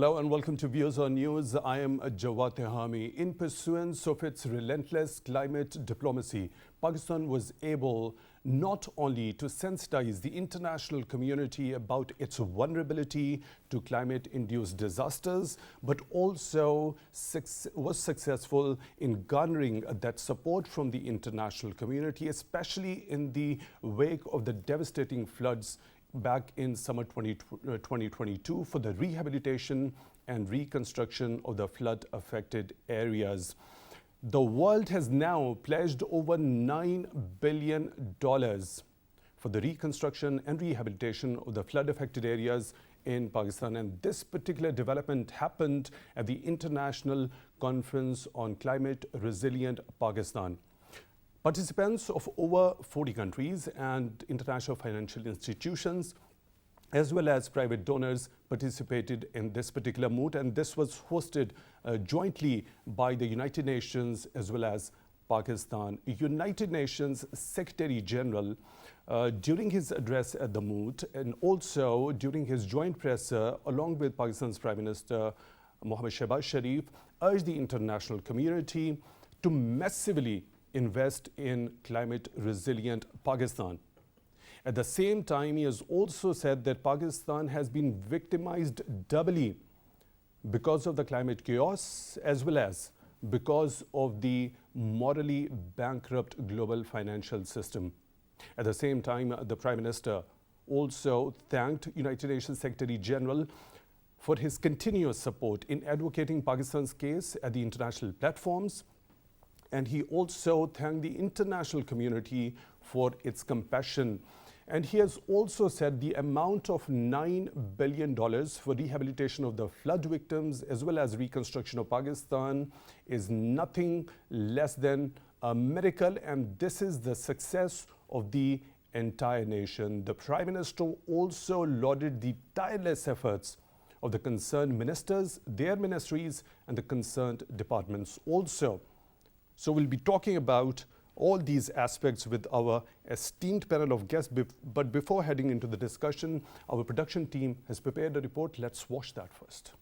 Hello and welcome to Views on News. I am Jawad Tehami. In pursuance of its relentless climate diplomacy, Pakistan was able not only to sensitize the international community about its vulnerability to climate-induced disasters, but also was successful in garnering that support from the international community, especially in the wake of the devastating floods back in summer 2022 for the rehabilitation and reconstruction of the flood-affected areas. The world has now pledged over $9 billion for the reconstruction and rehabilitation of the flood-affected areas in Pakistan. And this particular development happened at the International Conference on Climate Resilient Pakistan. Participants of over 40 countries and international financial institutions, as well as private donors, participated in this particular mood, and this was hosted jointly by the United Nations as well as Pakistan. United Nations Secretary General, during his address at the mood and also during his joint presser along with Pakistan's Prime Minister Mohammad Shehbaz Sharif, urged the international community to massively invest in climate resilient Pakistan. At the same time, he has also said that Pakistan has been victimized doubly because of the climate chaos as well as because of the morally bankrupt global financial system. At the same time, the Prime Minister also thanked United Nations Secretary General for his continuous support in advocating Pakistan's case at the international platforms. And he also thanked the international community for its compassion. And he has also said the amount of $9 billion for rehabilitation of the flood victims as well as reconstruction of Pakistan is nothing less than a miracle, and this is the success of the entire nation. The Prime Minister also lauded the tireless efforts of the concerned ministers, their ministries, and the concerned departments also. So we'll be talking about all these aspects with our esteemed panel of guests. But before heading into the discussion, our production team has prepared a report. Let's watch that first.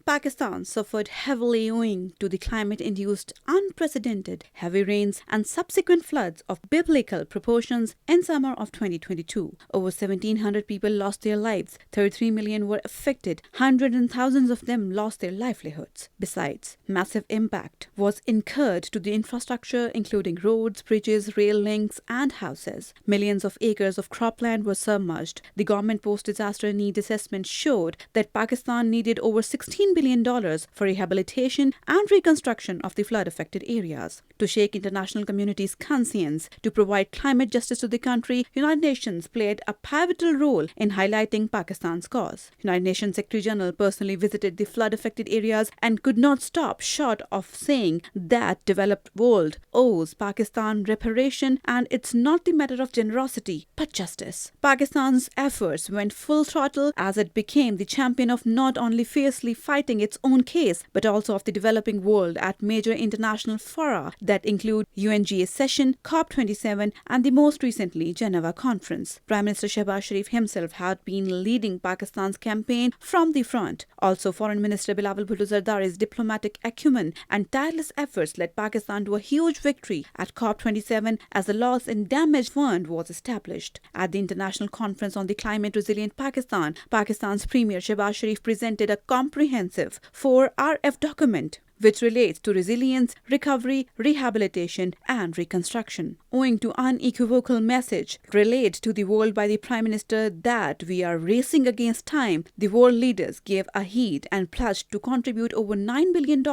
Pakistan suffered heavily owing to the climate-induced unprecedented heavy rains and subsequent floods of biblical proportions in summer of 2022. Over 1,700 people lost their lives, 33 million were affected, hundreds and thousands of them lost their livelihoods. Besides, massive impact was incurred to the infrastructure including roads, bridges, rail links and houses. Millions of acres of cropland were submerged. The government post-disaster need assessment showed that Pakistan needed over $16 billion for rehabilitation and reconstruction of the flood-affected areas. To shake international community's conscience to provide climate justice to the country, United Nations played a pivotal role in highlighting Pakistan's cause. United Nations Secretary General personally visited the flood-affected areas and could not stop short of saying that developed world owes Pakistan reparation, and it's not the matter of generosity but justice. Pakistan's efforts went full throttle as it became the champion of not only fiercely fighting its own case, but also of the developing world at major international fora that include UNGA session, COP27, and the most recently Geneva conference. Prime Minister Shehbaz Sharif himself had been leading Pakistan's campaign from the front. Also, Foreign Minister Bilawal Bhutto Zardari's diplomatic acumen and tireless efforts led Pakistan to a huge victory at COP27 as the Loss and Damage Fund was established. At the International Conference on the Climate Resilient Pakistan, Pakistan's Premier Shehbaz Sharif presented a comprehensive 4RF document which relates to resilience, recovery, rehabilitation, and reconstruction. Owing to unequivocal message relayed to the world by the Prime Minister that we are racing against time, the world leaders gave a heed and pledged to contribute over $9 billion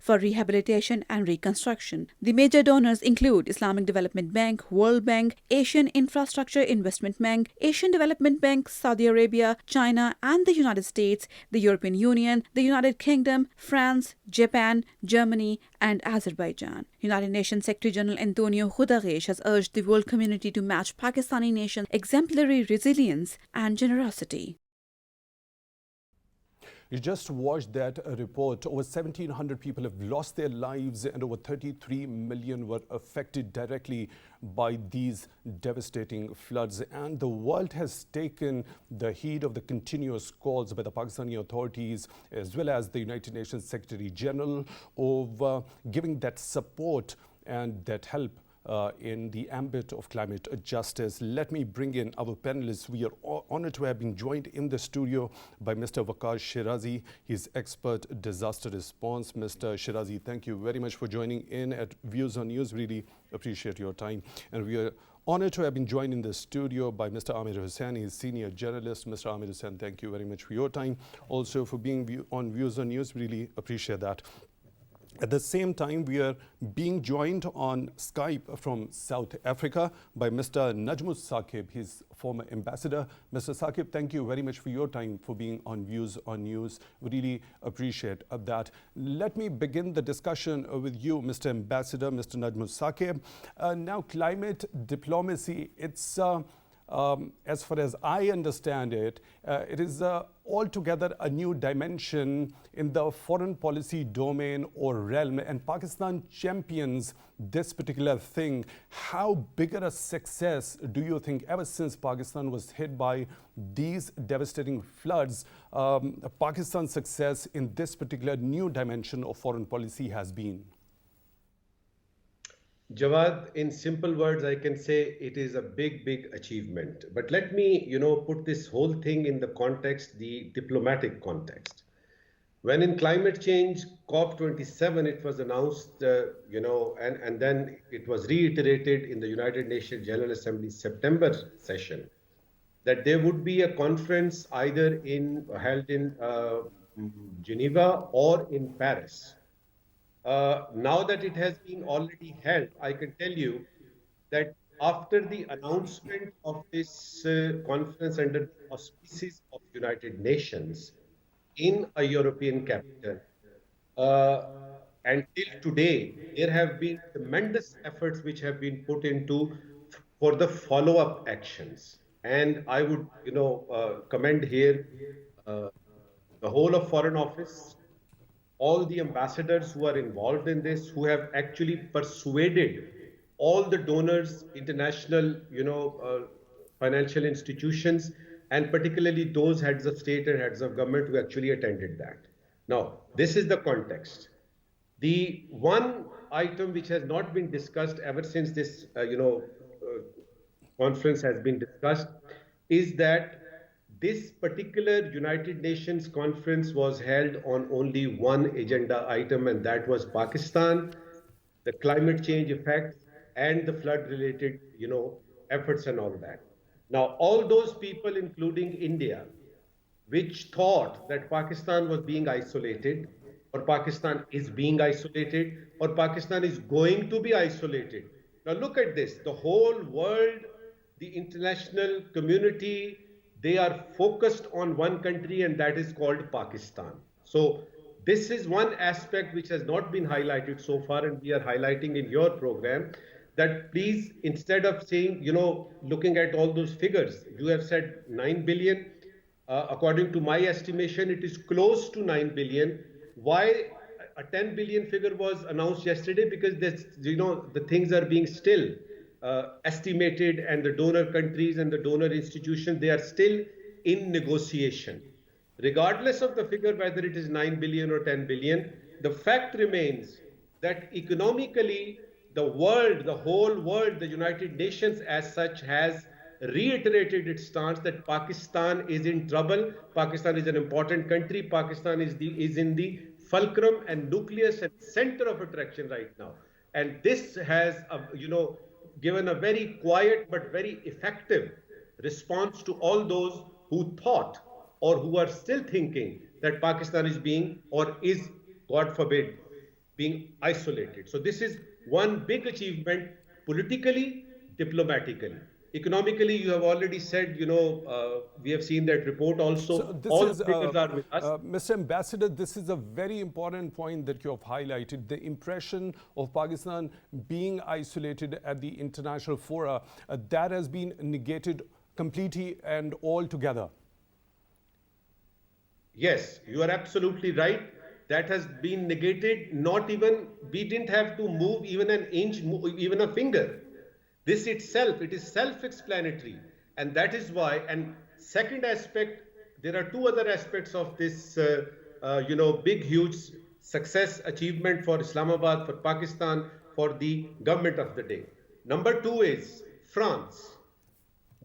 for rehabilitation and reconstruction. The major donors include Islamic Development Bank, World Bank, Asian Infrastructure Investment Bank, Asian Development Bank, Saudi Arabia, China, and the United States, the European Union, the United Kingdom, France, Japan, Germany, and Azerbaijan. United Nations Secretary General Antonio Guterres has urged the world community to match Pakistani nation's exemplary resilience and generosity. You just watched that report. Over 1,700 people have lost their lives and over 33 million were affected directly by these devastating floods. And the world has taken the heed of the continuous calls by the Pakistani authorities as well as the United Nations Secretary General of giving that support and that help in the ambit of climate justice. Let me bring in our panelists. We are honored to have been joined in the studio by Mr. Waqar Sherazi. He's expert disaster response. Mr. Sherazi, thank you very much for joining in at Views on News. Really appreciate your time. And we are honored to have been joined in the studio by Mr. Amir Hussain. He's senior journalist. Mr. Amir Hussain, thank you very much for your time. Also for being on Views on News, really appreciate that. At the same time, we are being joined on Skype from South Africa by Mr. Najm Saqib, his former ambassador. Mr. Saqib, thank you very much for your time for being on Views on News. We really appreciate that. Let me begin the discussion with you, Mr. Ambassador, Mr. Najm Saqib. Now, climate diplomacy, it's as far as I understand it, it is altogether a new dimension in the foreign policy domain or realm, and Pakistan champions this particular thing. How bigger a success do you think, ever since Pakistan was hit by these devastating floods, Pakistan's success in this particular new dimension of foreign policy has been? Jawad, in simple words, I can say it is a big, big achievement. But let me, put this whole thing in the context, the diplomatic context. When in climate change, COP27, it was announced, and then it was reiterated in the United Nations General Assembly's September session, that there would be a conference either held in Geneva or in Paris. Now that it has been already held, I can tell you that after the announcement of this conference under the auspices of United Nations in a European capital, until today, there have been tremendous efforts which have been put into for the follow-up actions. And I would, commend here the whole of Foreign Office, all the ambassadors who are involved in this, who have actually persuaded all the donors, international, financial institutions, and particularly those heads of state and heads of government who actually attended that. Now, this is the context. The one item which has not been discussed ever since this, conference has been discussed is that this particular United Nations conference was held on only one agenda item, and that was Pakistan, the climate change effects, and the flood-related, efforts and all that. Now, all those people, including India, which thought that Pakistan was being isolated, or Pakistan is being isolated, or Pakistan is going to be isolated. Now, look at this. The whole world, the international community, they are focused on one country, and that is called Pakistan. So this is one aspect which has not been highlighted so far, and we are highlighting in your program that please, instead of saying, looking at all those figures, you have said 9 billion. According to my estimation, it is close to 9 billion. Why a 10 billion figure was announced yesterday? Because this, the things are being still estimated, and the donor countries and the donor institutions, they are still in negotiation. Regardless of the figure, whether it is 9 billion or 10 billion, the fact remains that economically, the world, the whole world, the United Nations as such has reiterated its stance that Pakistan is in trouble. Pakistan is an important country. Pakistan is in the fulcrum and nucleus and center of attraction right now. And this has, given a very quiet but very effective response to all those who thought or who are still thinking that Pakistan is being, or is, God forbid, being isolated. So this is one big achievement politically, diplomatically. Economically, you have already said, we have seen that report also. So this all is, figures are with us. Mr. Ambassador, this is a very important point that you have highlighted. The impression of Pakistan being isolated at the international fora, that has been negated completely and altogether. Yes, you are absolutely right. That has been negated. Not even, we didn't have to move even an inch, even a finger. This itself, it is self-explanatory. And that is why, and second aspect, there are two other aspects of this, big, huge success achievement for Islamabad, for Pakistan, for the government of the day. Number two is France.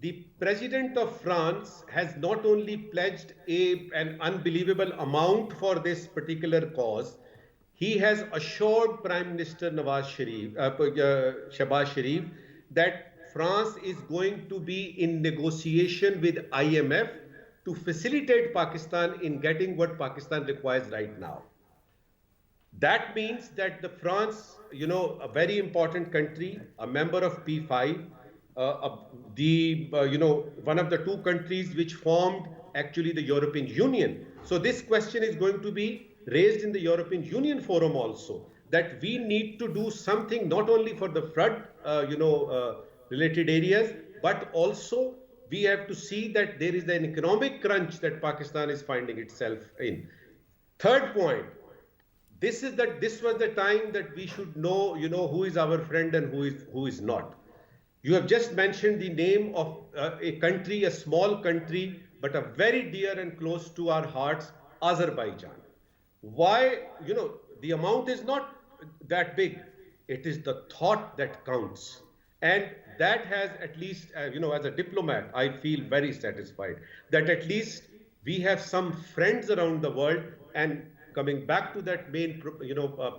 The president of France has not only pledged an unbelievable amount for this particular cause, he has assured Prime Minister Shehbaz Sharif that France is going to be in negotiation with IMF to facilitate Pakistan in getting what Pakistan requires right now. That means that the France, a very important country, a member of P5, one of the two countries which formed actually the European Union. So this question is going to be raised in the European Union forum also, that we need to do something not only for the flood, related areas, but also we have to see that there is an economic crunch that Pakistan is finding itself in. Third point, this was the time that we should know, who is our friend and who is not. You have just mentioned the name of a country, a small country, but a very dear and close to our hearts, Azerbaijan. Why? The amount is not that big. It is the thought that counts. And that has at least, as a diplomat, I feel very satisfied that at least we have some friends around the world. And coming back to that main,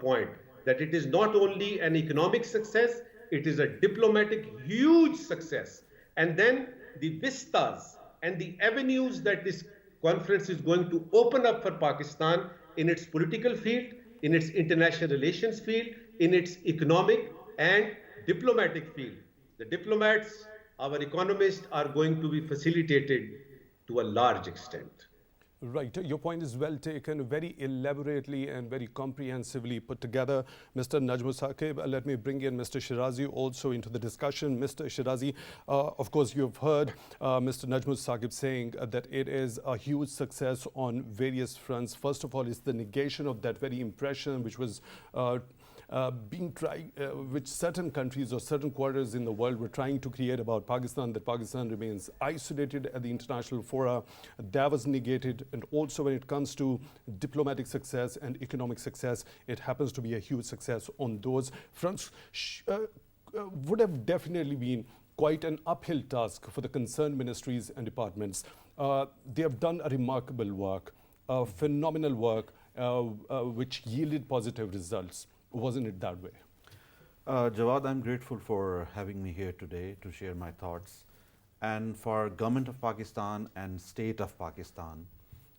point, that it is not only an economic success, it is a diplomatic huge success. And then the vistas and the avenues that this conference is going to open up for Pakistan in its political field, in its international relations field, in its economic and diplomatic field. The diplomats, our economists are going to be facilitated to a large extent. Right. Your point is well taken, very elaborately and very comprehensively put together. Mr. Najm Saqib, let me bring in Mr. Sherazi also into the discussion. Mr. Sherazi, of course, you've heard Mr. Najm Saqib saying that it is a huge success on various fronts. First of all, it's the negation of that very impression which was being tried, which certain countries or certain quarters in the world were trying to create about Pakistan, that Pakistan remains isolated at the international fora. That was negated. And also when it comes to diplomatic success and economic success, it happens to be a huge success on those fronts. Would have definitely been quite an uphill task for the concerned ministries and departments. They have done a remarkable work, phenomenal work, which yielded positive results. Wasn't it that way? Jawad, I'm grateful for having me here today to share my thoughts. And for Government of Pakistan and State of Pakistan,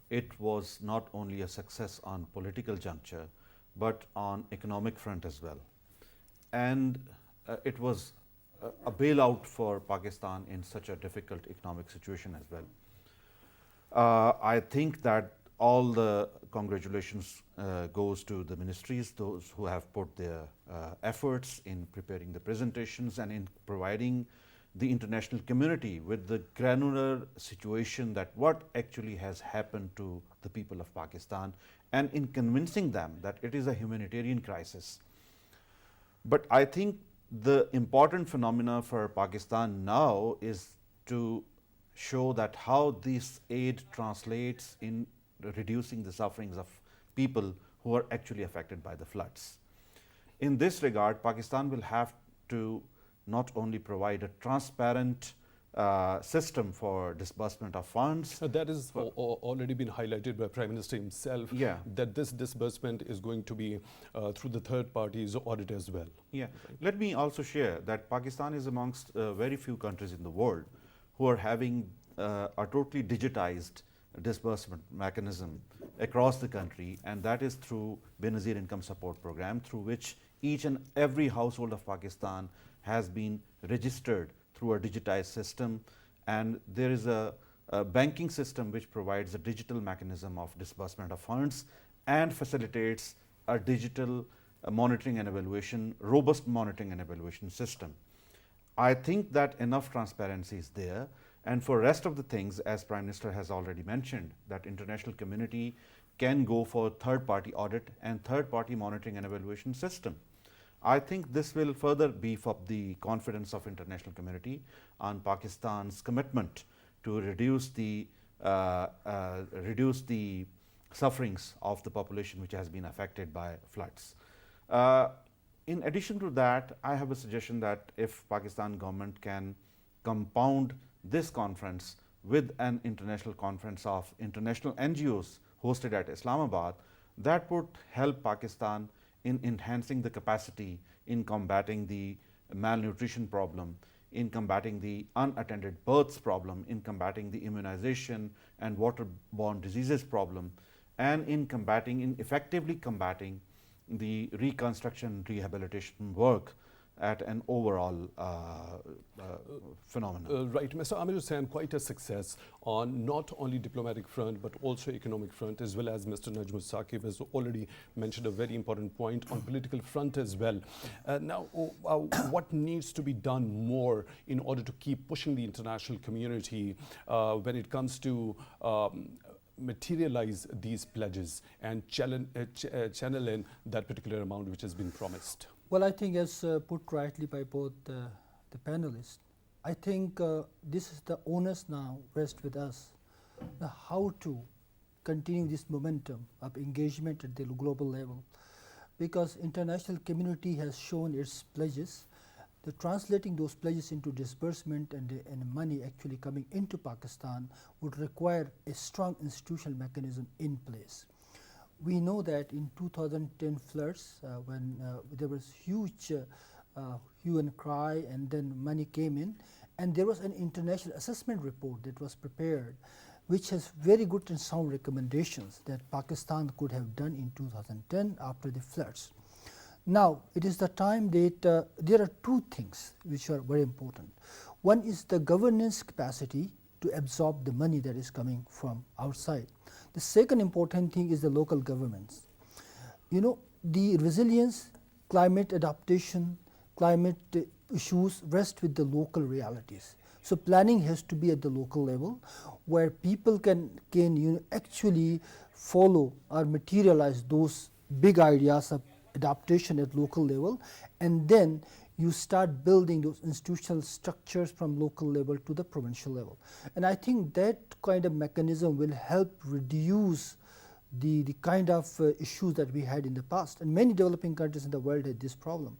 it was not only a success on political juncture, but on economic front as well. And it was a bailout for Pakistan in such a difficult economic situation as well. I think that all the congratulations goes to the ministries, those who have put their efforts in preparing the presentations and in providing the international community with the granular situation that what actually has happened to the people of Pakistan, and in convincing them that it is a humanitarian crisis. But I think the important phenomena for Pakistan now is to show that how this aid translates in reducing the sufferings of people who are actually affected by the floods. In this regard, Pakistan will have to not only provide a transparent system for disbursement of funds. That is already been highlighted by Prime Minister himself, that this disbursement is going to be through the third parties audit as well. Yeah. Let me also share that Pakistan is amongst very few countries in the world who are having a totally digitized disbursement mechanism across the country, and that is through Benazir Income Support Program, through which each and every household of Pakistan has been registered through a digitized system, and there is a banking system which provides a digital mechanism of disbursement of funds and facilitates a digital monitoring and evaluation, robust monitoring and evaluation system. I think that enough transparency is there, And for rest of the things, as Prime Minister has already mentioned, that international community can go for third-party audit and third-party monitoring and evaluation system. I think this will further beef up the confidence of international community on Pakistan's commitment to reduce the sufferings of the population which has been affected by floods. In addition to that, I have a suggestion that if Pakistan government can compound this conference with an international conference of international NGOs hosted at Islamabad, that would help Pakistan in enhancing the capacity in combating the malnutrition problem, in combating the unattended births problem, in combating the immunization and waterborne diseases problem, and in effectively combating the reconstruction rehabilitation work at an overall phenomenon. Right, Mr. Amir Hussain, quite a success on not only diplomatic front but also economic front, as well as Mr. Najm Saqib has already mentioned a very important point on political front as well. Now, what needs to be done more in order to keep pushing the international community when it comes to materialize these pledges and channel in that particular amount which has been promised? Well, I think as put rightly by both the panelists, I think this is the onus now rests with us, how to continue this momentum of engagement at the global level, because international community has shown its pledges. The translating those pledges into disbursement and money actually coming into Pakistan would require a strong institutional mechanism in place. We know that in 2010 floods, when there was huge hue and cry, and then money came in, and there was an international assessment report that was prepared, which has very good and sound recommendations that Pakistan could have done in 2010 after the floods. Now, it is the time that there are two things which are very important. One is the governance capacity to absorb the money that is coming from outside. The second important thing is the local governments. You know, the resilience, climate adaptation, climate issues rest with the local realities. So planning has to be at the local level, where people can actually follow or materialize those big ideas of adaptation at local level, and then you start building those institutional structures from local level to the provincial level. And I think that kind of mechanism will help reduce the kind of issues that we had in the past. And many developing countries in the world had this problem.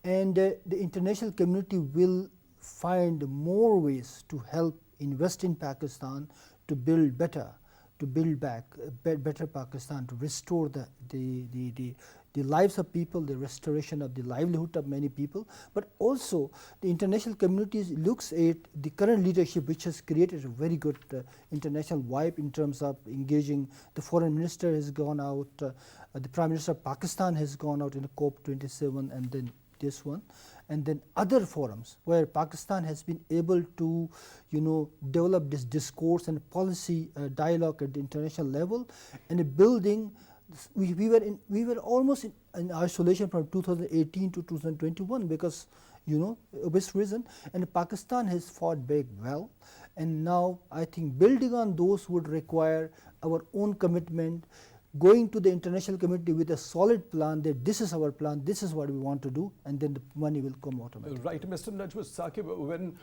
And the international community will find more ways to help invest in Pakistan to build better, to build back better Pakistan, to restore the lives of people, the restoration of the livelihood of many people. But also the international community looks at the current leadership, which has created a very good international vibe in terms of engaging. The foreign minister has gone out, the Prime Minister of Pakistan has gone out in the COP27, and then this one, and then other forums where Pakistan has been able to, develop this discourse and policy dialogue at the international level, and building. We were almost in isolation from 2018 to 2021 because, obvious reason, and Pakistan has fought back well, and now I think building on those would require our own commitment, going to the international community with a solid plan that this is our plan, this is what we want to do, and then the money will come automatically. Right, Mr. Najm Saqib, when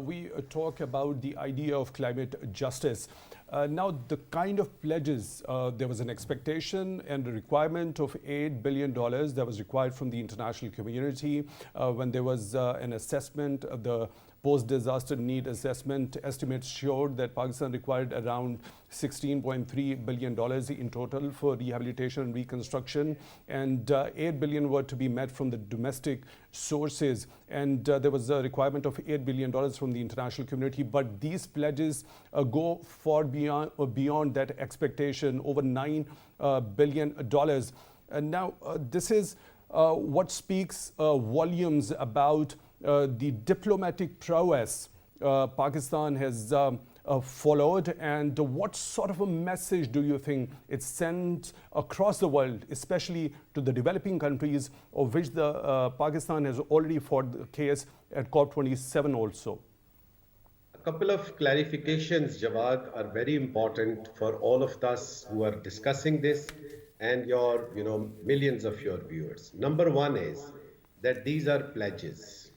we talk about the idea of climate justice, now the kind of pledges, there was an expectation and a requirement of $8 billion that was required from the international community when there was an assessment of the post-disaster need assessment. Estimates showed that Pakistan required around $16.3 billion in total for rehabilitation and reconstruction, and $8 billion were to be met from the domestic sources, and there was a requirement of $8 billion from the international community. But these pledges go far beyond that expectation, over $9 billion. And now this is what speaks volumes about the diplomatic prowess Pakistan has followed, and what sort of a message do you think it sent across the world, especially to the developing countries, of which the Pakistan has already fought the case at COP27 also? couple of clarifications, Jawad, are very important for all of us who are discussing this and your, millions of your viewers. Number one is that these are pledges.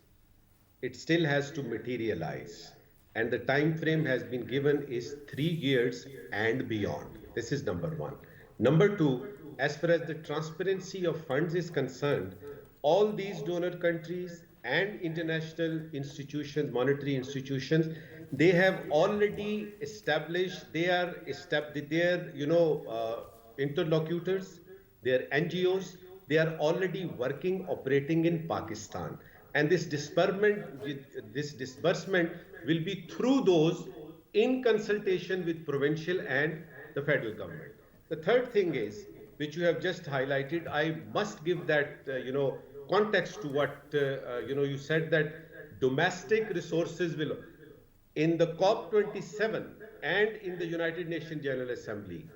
It still has to materialize. And the time frame has been given is 3 years and beyond. This is number one. Number two, as far as the transparency of funds is concerned, all these donor countries and international institutions, monetary institutions, they have already established their interlocutors, their NGOs. They are already working, operating in Pakistan, and this disbursement will be through those in consultation with provincial and the federal government. The third thing is, which you have just highlighted, I must give that context to what you said, that domestic resources will, in the COP27 and in the United Nations General Assembly,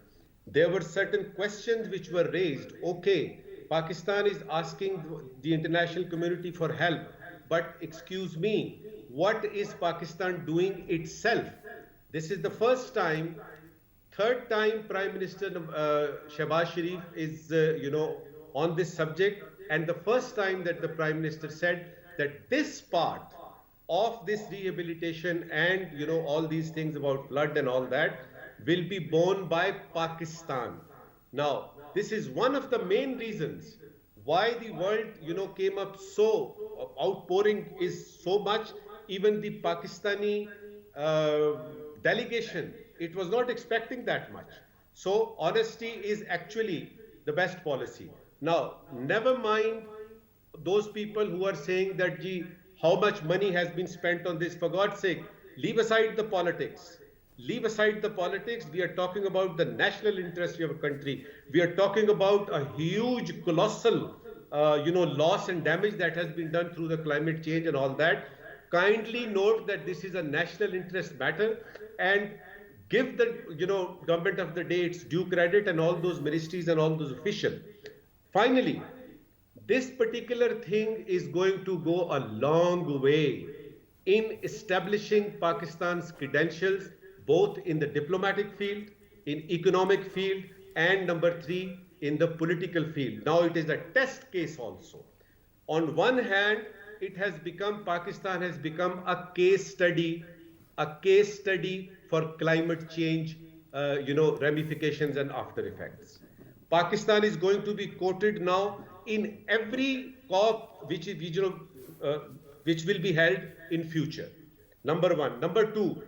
there were certain questions which were raised. Okay, Pakistan is asking the international community for help, but excuse me, what is Pakistan doing itself? This is the first time, third time Prime Minister Shehbaz Sharif is, on this subject, and the first time that the Prime Minister said that this part of this rehabilitation and, all these things about flood and all that will be borne by Pakistan. Now, this is one of the main reasons why the world, came up so, outpouring is so much. Even the Pakistani delegation, it was not expecting that much. So honesty is actually the best policy. Now, never mind those people who are saying that, gee, how much money has been spent on this. For God's sake, leave aside the politics. Leave aside the politics. We are talking about the national interest of a country. We are talking about a huge, colossal, loss and damage that has been done through the climate change and all that. Kindly note that this is a national interest matter, and give the, government of the day its due credit, and all those ministries and all those officials. Finally, this particular thing is going to go a long way in establishing Pakistan's credentials, both in the diplomatic field, in economic field, and number three, in the political field. Now it is a test case also. On one hand, Pakistan has become a case study for climate change, ramifications and after effects. Pakistan is going to be quoted now in every COP which will be held in future. Number one. Number two,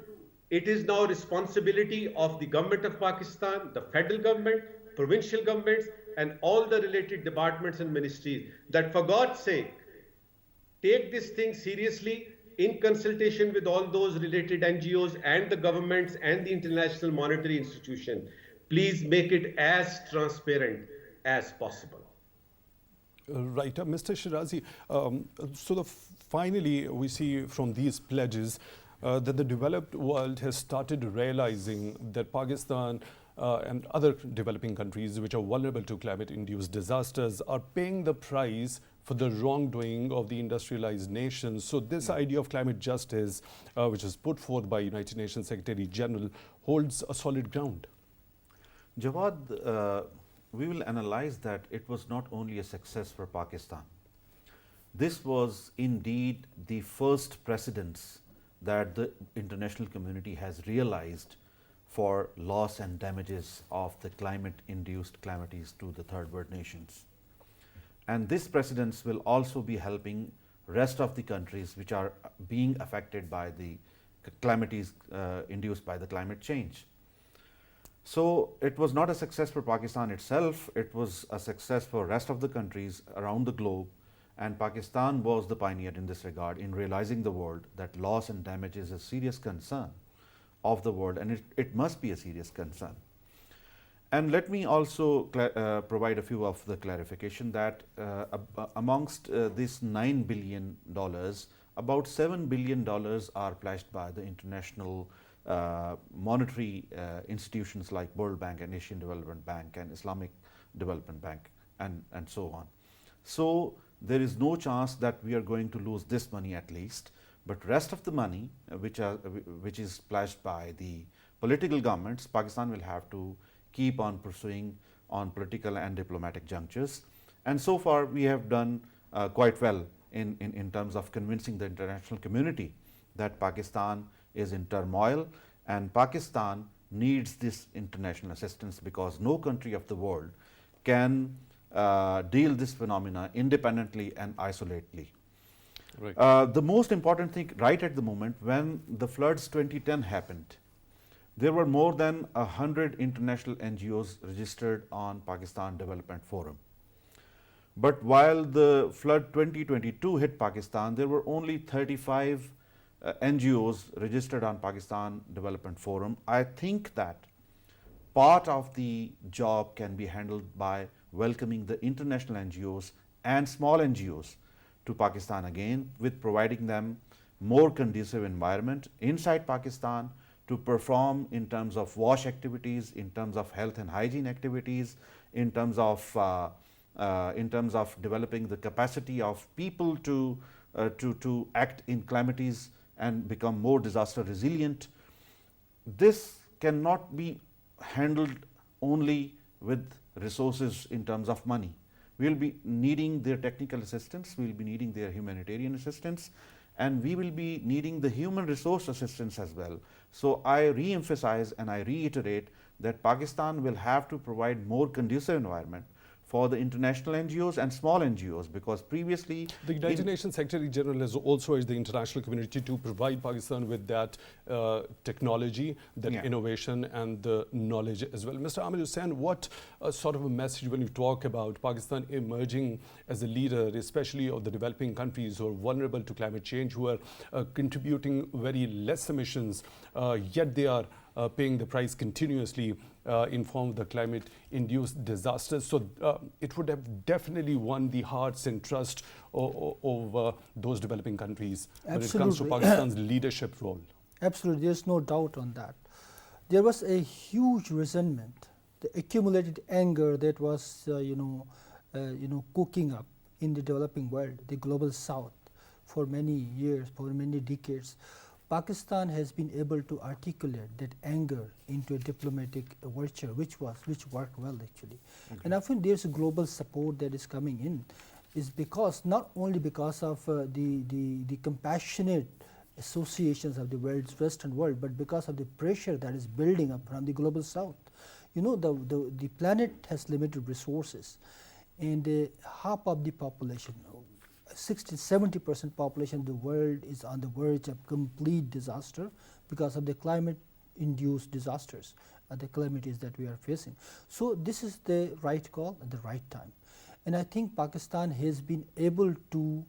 it is now responsibility of the government of Pakistan, the federal government, provincial governments, and all the related departments and ministries that, for God's sake, take this thing seriously in consultation with all those related NGOs and the governments and the international monetary institution. Please make it as transparent as possible. Right. Mr. Sherazi, finally we see from these pledges that the developed world has started realizing that Pakistan and other developing countries which are vulnerable to climate-induced disasters are paying the price for the wrongdoing of the industrialized nations. So this idea of climate justice, which is put forth by United Nations Secretary General, holds a solid ground. Jawad, we will analyze that it was not only a success for Pakistan. This was indeed the first precedence that the international community has realized for loss and damages of the climate-induced calamities to the third world nations. And this precedence will also be helping rest of the countries which are being affected by the calamities induced by the climate change. So it was not a success for Pakistan itself, it was a success for rest of the countries around the globe, and Pakistan was the pioneer in this regard in realizing the world that loss and damage is a serious concern of the world, and it must be a serious concern. And let me also provide a few of the clarification that amongst this $9 billion, about $7 billion are pledged by the international monetary institutions like World Bank and Asian Development Bank and Islamic Development Bank and so on. So there is no chance that we are going to lose this money at least, But rest of the money, which is splashed by the political governments, Pakistan will have to keep on pursuing on political and diplomatic junctures. And so far, we have done quite well in terms of convincing the international community that Pakistan is in turmoil and Pakistan needs this international assistance, because no country of the world can deal this phenomena independently and isolatedly. Right. The most important thing right at the moment, when the floods 2010 happened, there were more than 100 international NGOs registered on Pakistan Development Forum. But while the flood 2022 hit Pakistan, there were only 35 NGOs registered on Pakistan Development Forum. I think that part of the job can be handled by welcoming the international NGOs and small NGOs to Pakistan again, with providing them more conducive environment inside Pakistan to perform in terms of wash activities, in terms of health and hygiene activities, in terms of developing the capacity of people to act in calamities and become more disaster resilient. This cannot be handled only with resources in terms of money. We will be needing their technical assistance, we will be needing their humanitarian assistance, and we will be needing the human resource assistance as well. So I re-emphasize and I reiterate that Pakistan will have to provide more conducive environment for the international NGOs and small NGOs, because previously the United Nations Secretary General has also urged the international community to provide Pakistan with that technology, that innovation and the knowledge as well. Mr. Amir Hussain, what sort of a message when you talk about Pakistan emerging as a leader, especially of the developing countries who are vulnerable to climate change, who are contributing very less emissions, yet they are paying the price continuously in form of the climate-induced disasters. So it would have definitely won the hearts and trust of those developing countries when it comes to Pakistan's leadership role. Absolutely, there's no doubt on that. There was a huge resentment, the accumulated anger that was, cooking up in the developing world, the global south, for many years, for many decades. Pakistan has been able to articulate that anger into a diplomatic virtue, which worked well actually. Okay. And I think there's a global support that is coming in, is because not only because of the compassionate associations of the Western world, but because of the pressure that is building up from the global south. You know, the planet has limited resources, and half of the population, 60–70% population of the world is on the verge of complete disaster because of the climate-induced disasters, the calamities that we are facing. So this is the right call at the right time. And I think Pakistan has been able to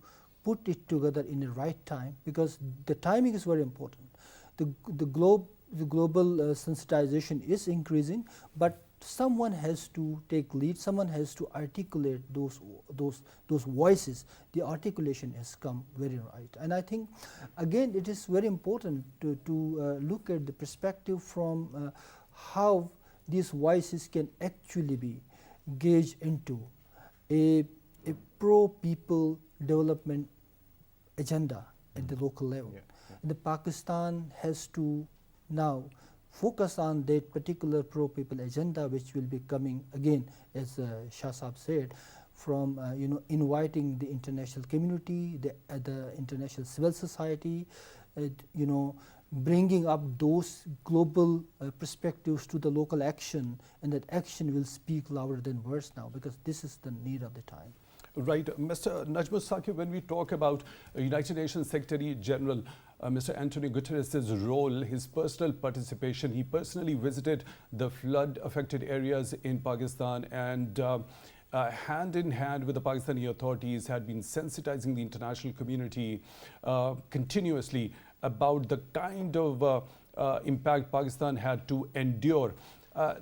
put it together in the right time, because the timing is very important. The global sensitization is increasing, but someone has to take lead, someone has to articulate those voices. The articulation has come very right. And I think, again, it is very important to look at the perspective from how these voices can actually be gauged into a pro-people development agenda at the local level. The Pakistan has to now focus on that particular pro-people agenda, which will be coming again, as Shah Sahib said, from inviting the international community, the international civil society, bringing up those global perspectives to the local action, and that action will speak louder than words now, because this is the need of the time. Right. Mr. Najm Saqib, when we talk about United Nations Secretary General Mr. Antonio Guterres' role, his personal participation, he personally visited the flood-affected areas in Pakistan and hand in hand with the Pakistani authorities had been sensitizing the international community continuously about the kind of impact Pakistan had to endure.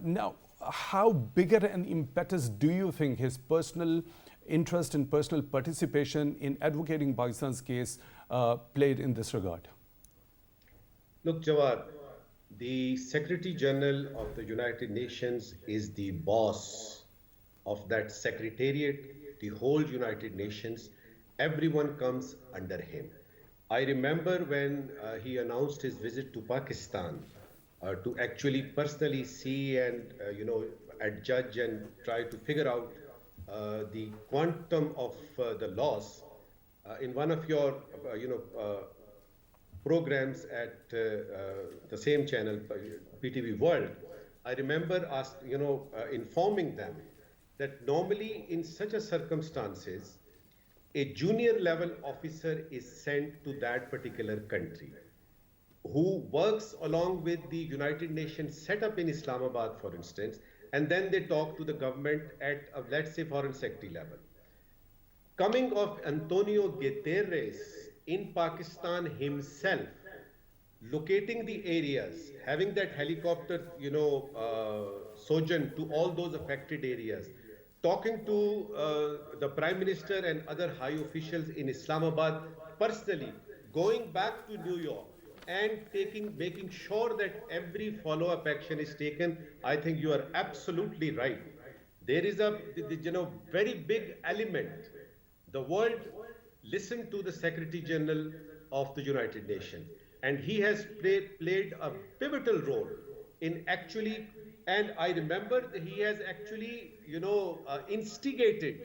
Now, how bigger an impetus do you think his personal interest and personal participation in advocating Pakistan's case played in this regard? Look, Jawad, the Secretary General of the United Nations is the boss of that secretariat, the whole United Nations. Everyone comes under him. I remember when he announced his visit to Pakistan to actually personally see and adjudge and try to figure out the quantum of the loss. In one of your programs at the same channel, PTV World, I remember informing them that normally in such a circumstances, a junior level officer is sent to that particular country who works along with the United Nations setup in Islamabad, for instance, and then they talk to the government at, let's say, foreign secretary level. Coming of Antonio Guterres in Pakistan himself, locating the areas, having that helicopter, sojourn to all those affected areas, talking to the Prime Minister and other high officials in Islamabad personally, going back to New York and making sure that every follow-up action is taken. I think you are absolutely right. There is a very big element. The world listened to the Secretary General of the United Nations, and he has played a pivotal role in actually, and I remember he has actually, instigated,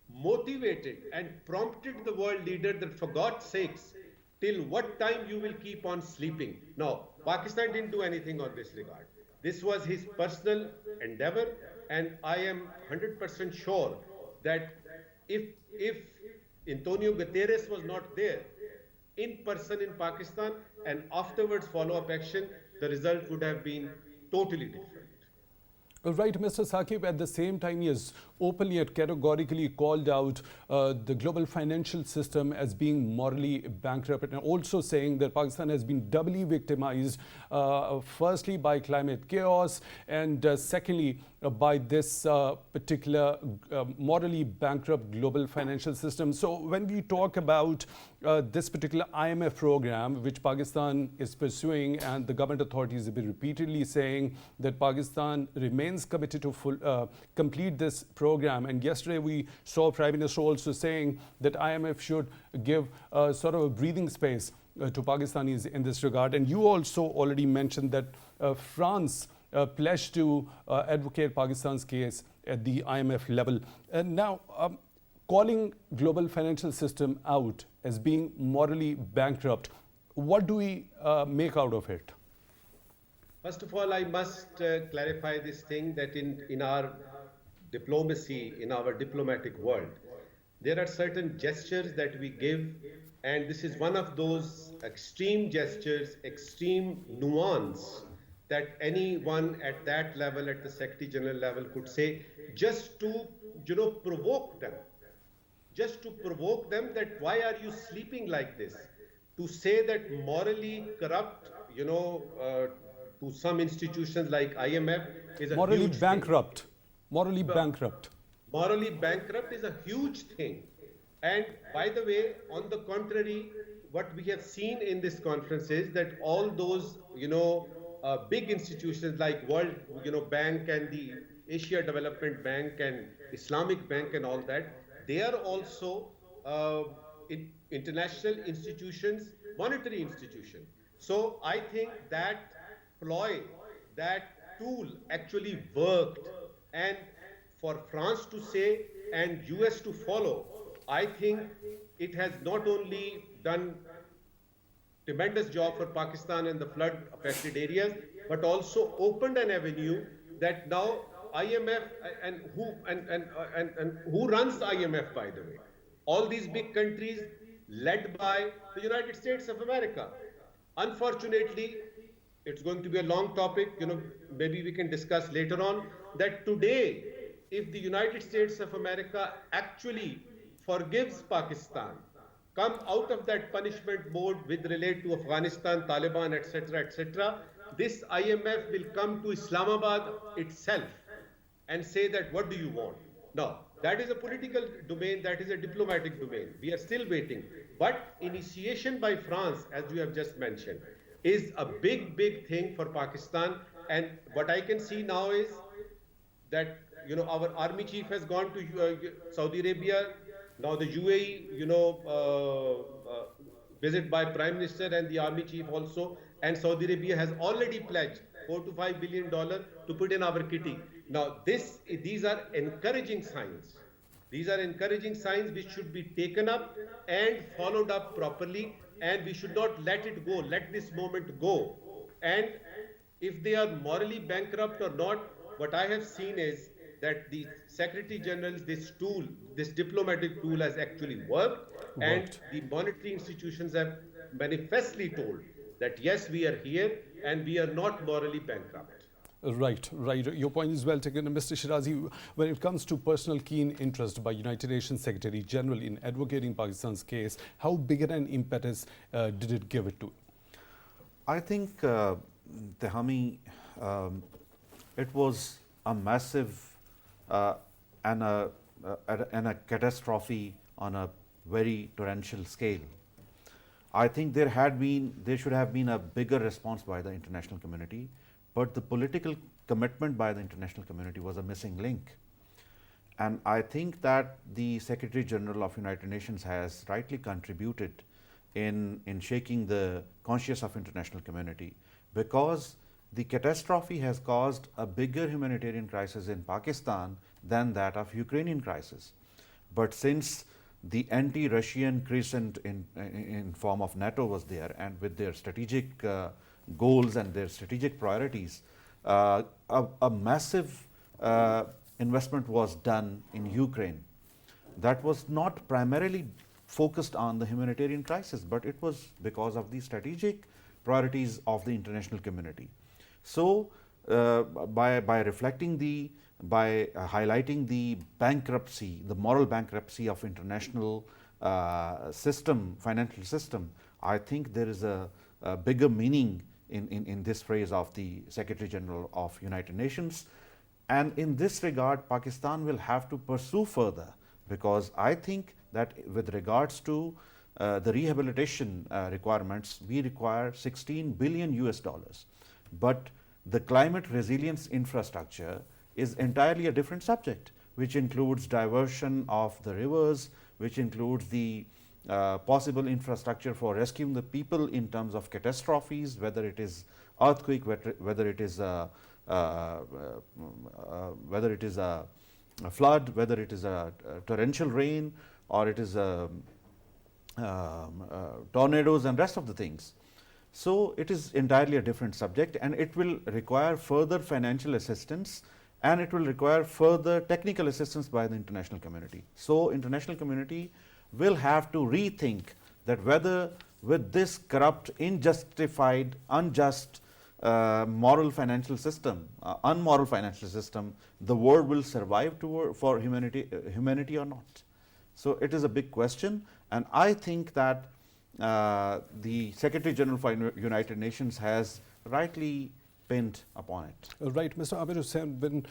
motivated, and prompted the world leader that for God's sakes, till what time you will keep on sleeping? No, Pakistan didn't do anything on this regard. This was his personal endeavor, and I am 100% sure that if Antonio Guterres was not there in person in Pakistan and afterwards follow-up action, the result would have been totally different. Right, Mr. Saqib, at the same time, he has openly and categorically called out the global financial system as being morally bankrupt, and also saying that Pakistan has been doubly victimized, firstly by climate chaos, and secondly by this particular morally bankrupt global financial system. So when we talk about this particular IMF program, which Pakistan is pursuing, and the government authorities have been repeatedly saying that Pakistan remains committed to complete this program. And yesterday we saw Prime Minister also saying that IMF should give sort of a breathing space to Pakistanis in this regard. And you also already mentioned that France pledged to advocate Pakistan's case at the IMF level. And now, calling global financial system out as being morally bankrupt, what do we make out of it? First of all, I must clarify this thing that in our diplomacy, in our diplomatic world, there are certain gestures that we give, and this is one of those extreme gestures, extreme nuance that anyone at that level, at the Secretary General level, could say, just to provoke them. Just to provoke them that why are you sleeping like this? To say that morally corrupt, to some institutions like IMF is a morally huge bankrupt. Thing. Morally bankrupt. Morally bankrupt is a huge thing. And by the way, on the contrary, what we have seen in this conference is that all those, big institutions like World, Bank and the Asia Development Bank and Islamic Bank and all that, they are also international institutions, monetary institutions. So I think that ploy, that tool actually worked. And for France to say and US to follow, I think it has not only done tremendous job for Pakistan and the flood affected areas, but also opened an avenue that now IMF and who runs IMF, by the way, all these big countries led by the United States of America. Unfortunately, it's going to be a long topic, maybe we can discuss later on, that today, if the United States of America actually forgives Pakistan, come out of that punishment mode with relate to Afghanistan, Taliban, etc., this IMF will come to Islamabad itself and say that, what do you want? No, that is a political domain, that is a diplomatic domain. We are still waiting. But initiation by France, as you have just mentioned, is a big, big thing for Pakistan. And what I can see now is that, our army chief has gone to Saudi Arabia. Now the UAE, visit by Prime Minister and the Army Chief also. And Saudi Arabia has already pledged $4 to $5 billion to put in our kitty. Now, these are encouraging signs. These are encouraging signs which should be taken up and followed up properly, and we should not let it go, let this moment go. And if they are morally bankrupt or not, what I have seen is that the Secretary General's this tool, this diplomatic tool has actually worked, and the monetary institutions have manifestly told that yes, we are here and we are not morally bankrupt. Right. Your point is well taken. Mr. Sherazi, when it comes to personal keen interest by United Nations Secretary General in advocating Pakistan's case, how big an impetus did it give it to? I think, Tehami, it was a massive and a catastrophe on a very torrential scale. I think there should have been a bigger response by the international community, but the political commitment by the international community was a missing link. And I think that the Secretary General of United Nations has rightly contributed in shaking the conscience of international community, because the catastrophe has caused a bigger humanitarian crisis in Pakistan than that of Ukrainian crisis. But since the anti-Russian crescent in form of NATO was there, and with their strategic goals and their strategic priorities, a massive investment was done in Ukraine. That was not primarily focused on the humanitarian crisis, but it was because of the strategic priorities of the international community. So, by highlighting the bankruptcy, the moral bankruptcy of international financial system, I think there is a bigger meaning in this phrase of the Secretary General of United Nations. And in this regard, Pakistan will have to pursue further, because I think that with regards to the rehabilitation requirements, we require $16 billion US. But the climate resilience infrastructure is entirely a different subject, which includes diversion of the rivers, which includes the possible infrastructure for rescuing the people in terms of catastrophes, whether it is earthquake, whether it is a flood, whether it is a torrential rain, or it is tornadoes and rest of the things. So, it is entirely a different subject, and it will require further financial assistance, and it will require further technical assistance by the international community. So, international community will have to rethink that whether with this corrupt, unjustified, unjust moral financial system, unmoral financial system, the world will survive for humanity or not. So, it is a big question, and I think that the Secretary General for United Nations has rightly pinned upon it. Right, Mr. Amir Hussain, when,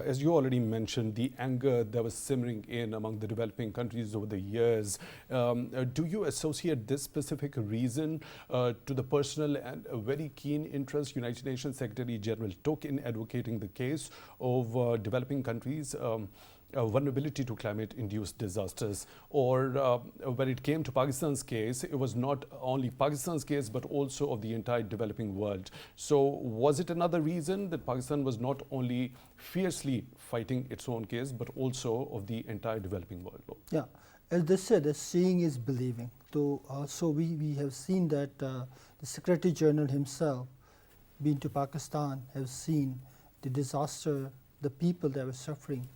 as you already mentioned, the anger that was simmering in among the developing countries over the years, do you associate this specific reason to the personal and very keen interest United Nations Secretary General took in advocating the case of developing countries' vulnerability to climate-induced disasters? Or when it came to Pakistan's case, it was not only Pakistan's case but also of the entire developing world. So was it another reason that Pakistan was not only fiercely fighting its own case but also of the entire developing world? Yeah, as they said, seeing is believing. So we have seen that the Secretary General himself, been to Pakistan, have seen the disaster, the people that were suffering.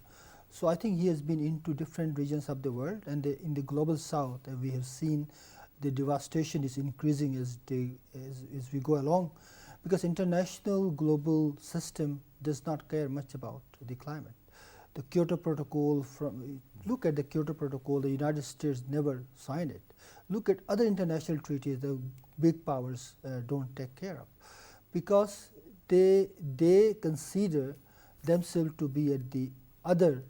So I think he has been into different regions of the world, and in the global south, we have seen the devastation is increasing as we go along, because international global system does not care much about the climate. The Kyoto Protocol, look at the Kyoto Protocol, the United States never signed it. Look at other international treaties the big powers don't take care of, because they consider themselves to be at the other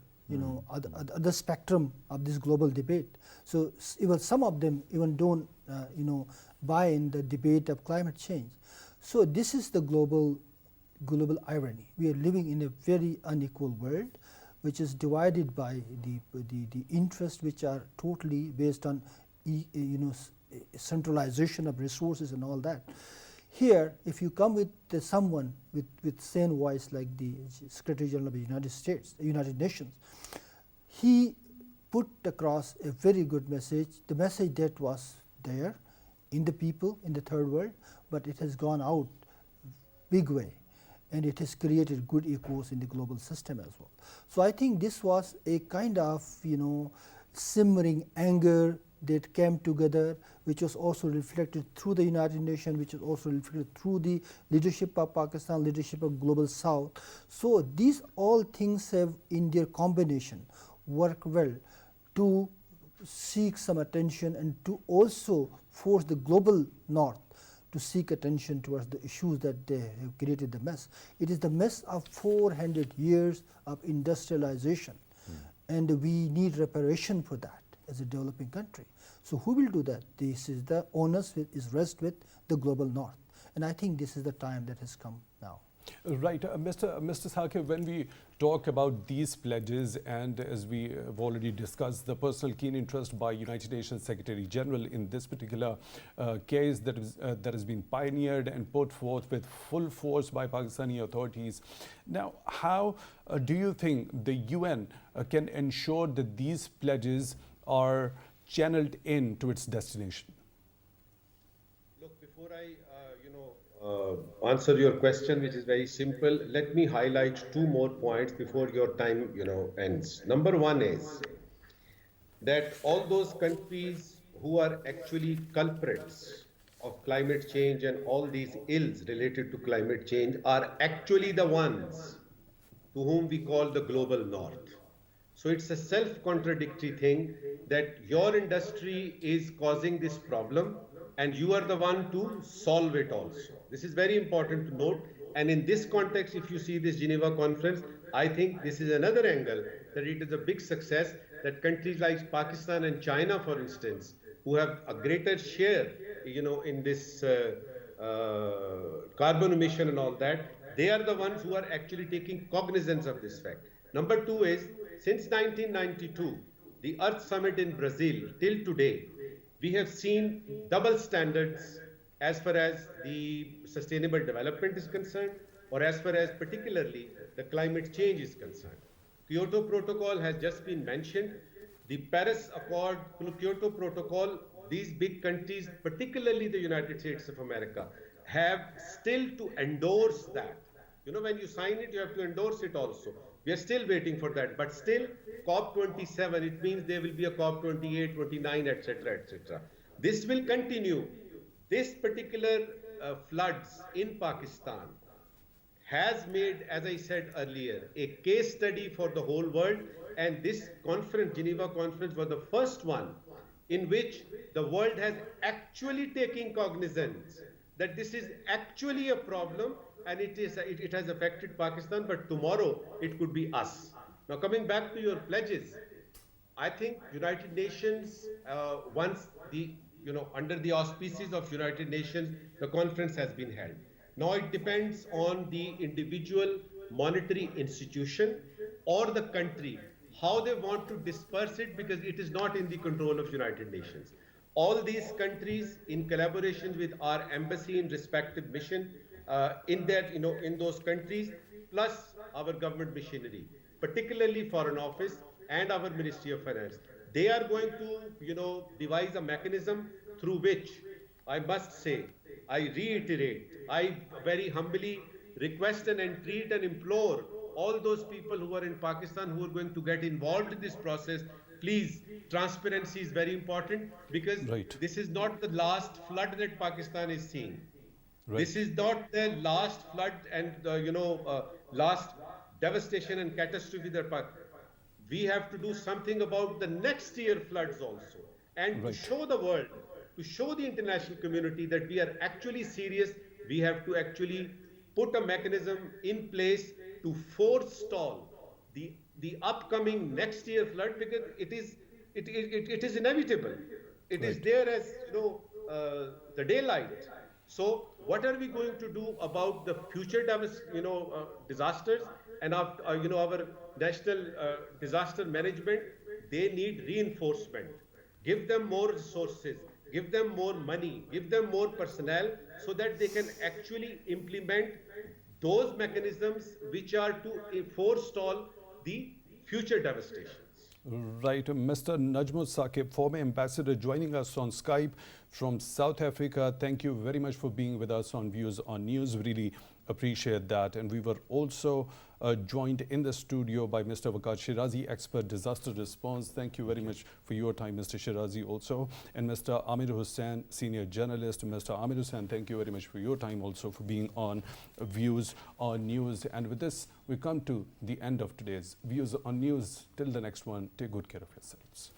other spectrum of this global debate. So even some of them even don't buy in the debate of climate change. So this is the global irony. We are living in a very unequal world, which is divided by the interests which are totally based on centralization of resources and all that. Here, if you come with someone with sane voice like the Secretary General of the United States, the United Nations, he put across a very good message, the message that was there in the people in the third world, but it has gone out big way, and it has created good echoes in the global system as well. So I think this was a kind of simmering anger that came together, which was also reflected through the United Nations, which was also reflected through the leadership of Pakistan, leadership of Global South. So these all things have in their combination work well to seek some attention and to also force the global North to seek attention towards the issues that they have created the mess. It is the mess of 400 years of industrialization, and we need reparation for that as a developing country. So who will do that? This is the onus is rest with the global North, and I think this is the time that has come now. Right, Mr. Saqib, when we talk about these pledges, and as we have already discussed, the personal keen interest by United Nations Secretary General in this particular case that has been pioneered and put forth with full force by Pakistani authorities. Now, how do you think the UN can ensure that these pledges are channeled in to its destination? Look, before I answer your question, which is very simple, let me highlight two more points before your time ends. Number one is that all those countries who are actually culprits of climate change and all these ills related to climate change are actually the ones to whom we call the global North. So it's a self-contradictory thing that your industry is causing this problem and you are the one to solve it also. This is very important to note. And in this context, if you see this Geneva conference, I think this is another angle that it is a big success that countries like Pakistan and China, for instance, who have a greater share, in this carbon emission and all that, they are the ones who are actually taking cognizance of this fact. Number two is, since 1992, the Earth Summit in Brazil, till today, we have seen double standards as far as the sustainable development is concerned, or as far as particularly the climate change is concerned. Kyoto Protocol has just been mentioned. The Paris Accord, Kyoto Protocol, these big countries, particularly the United States of America, have still to endorse that. When you sign it, you have to endorse it also. We are still waiting for that, but still COP27, it means there will be a COP28, 29, etc., etc. This will continue. This particular floods in Pakistan has made, as I said earlier, a case study for the whole world, and this conference, Geneva conference, was the first one in which the world has actually taken cognizance that this is actually a problem, and it has affected Pakistan, but tomorrow it could be us. Now, coming back to your pledges, I think United Nations, once under the auspices of United Nations, the conference has been held. Now it depends on the individual monetary institution or the country, how they want to disperse it, because it is not in the control of United Nations. All these countries, in collaboration with our embassy in respective mission, in those countries, plus our government machinery, particularly Foreign Office and our Ministry of Finance, they are going to, devise a mechanism through which, I must say, I reiterate, I very humbly request and entreat and implore all those people who are in Pakistan who are going to get involved in this process. Please, transparency is very important, because this is not the last flood that Pakistan is seeing. Right. This is not the last flood and last devastation and catastrophe that we have to do something about the next year floods also, and to show the world, to show the international community that we are actually serious. We have to actually put a mechanism in place to forestall the upcoming next year flood, because it is inevitable. It is there as the daylight. So what are we going to do about the future disasters and our national disaster management? They need reinforcement. Give them more resources. give them more money, give them more personnel so that they can actually implement those mechanisms which are to forestall the future devastations. Right, Mr. Najm Saqib, former ambassador, joining us on Skype from South Africa. Thank you very much for being with us on Views on News. Really appreciate that. And we were also joined in the studio by Mr. Waqar Sherazi, expert disaster response. Thank you very much for your time, Mr. Sherazi, also. And Mr. Amir Hussain, senior journalist. Mr. Amir Hussain, thank you very much for your time also, for being on Views on News. And with this, we come to the end of today's Views on News. Till the next one, take good care of yourselves.